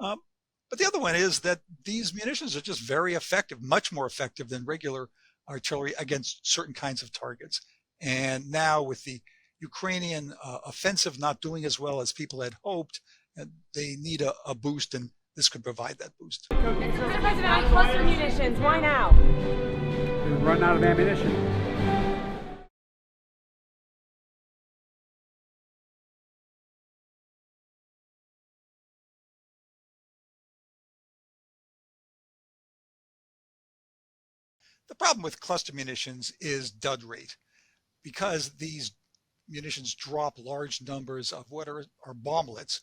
Um, but the other one is that these munitions are just very effective, much more effective than regular artillery against certain kinds of targets. And now with the Ukrainian offensive not doing as well as people had hoped, they need a boost, and this could provide that boost. Mr. President, cluster munitions, why now? We've run out of ammunition. The problem with cluster munitions is dud rate. Because these munitions drop large numbers of what are bomblets,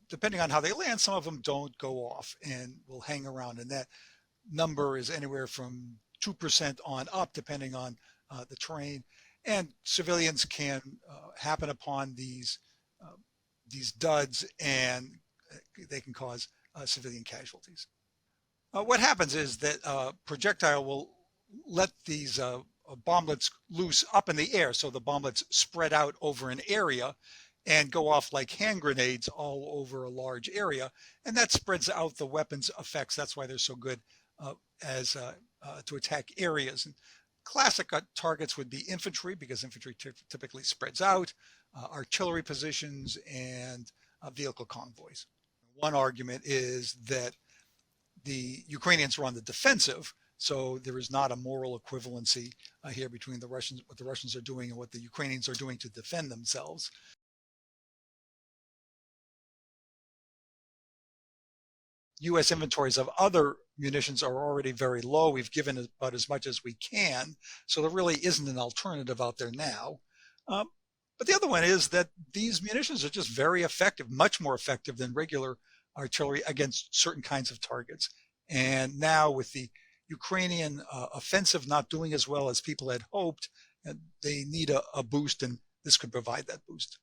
depending on how they land, some of them don't go off and will hang around. And that number is anywhere from 2% on up, depending on the terrain. And civilians can happen upon these duds, and they can cause civilian casualties. What happens is that projectile will let these bomblets loose up in the air, so the bomblets spread out over an area and go off like hand grenades all over a large area, and that spreads out the weapon's effects. That's why they're so good as to attack areas. And classic targets would be infantry, because infantry typically spreads out, artillery positions, and vehicle convoys. One argument is that the Ukrainians are on the defensive, so there is not a moral equivalency here between the Russians, what the Russians are doing, and what the Ukrainians are doing to defend themselves. U.S. inventories of other munitions are already very low. We've given about as much as we can, so there really isn't an alternative out there now. But the other one is that these munitions are just very effective, much more effective than regular artillery against certain kinds of targets. And now with the Ukrainian offensive not doing as well as people had hoped, they need a boost, and this could provide that boost.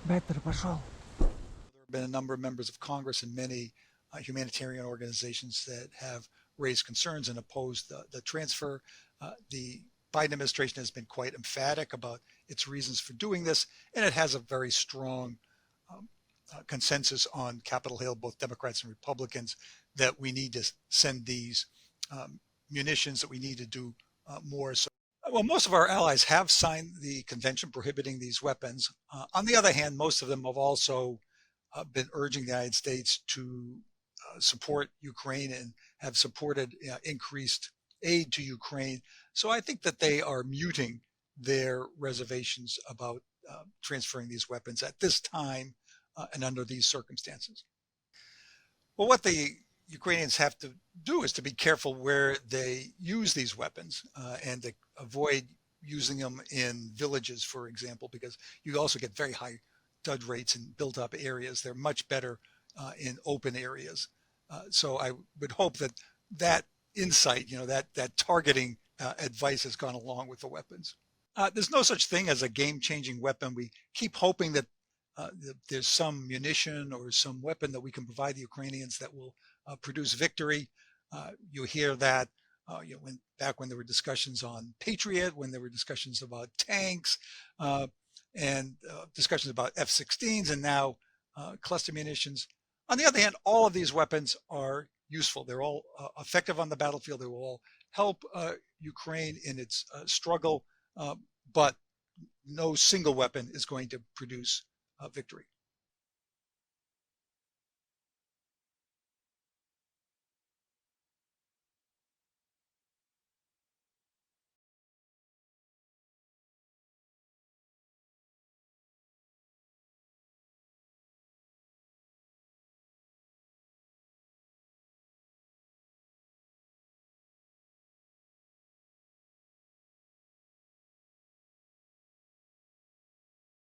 There have been a number of members of Congress and many humanitarian organizations that have raised concerns and opposed the transfer. The Biden administration has been quite emphatic about its reasons for doing this, and it has a very strong consensus on Capitol Hill, both Democrats and Republicans, that we need to send these munitions, that we need to do more. So, well, most of our allies have signed the convention prohibiting these weapons. On the other hand, most of them have also been urging the United States to support Ukraine and have supported increased aid to Ukraine. So I think that they are muting their reservations about transferring these weapons at this time and under these circumstances. Well, what the Ukrainians have to do is to be careful where they use these weapons and to avoid using them in villages, for example, because you also get very high dud rates in built up areas. They're much better in open areas. So I would hope that that insight, that targeting advice has gone along with the weapons. There's no such thing as a game-changing weapon. We keep hoping that there's some munition or some weapon that we can provide the Ukrainians that will produce victory. You hear that back when there were discussions on Patriot, when there were discussions about tanks, and discussions about F-16s, and now cluster munitions. On the other hand, all of these weapons are useful. They're all effective on the battlefield. They will all help Ukraine in its struggle, but no single weapon is going to produce victory.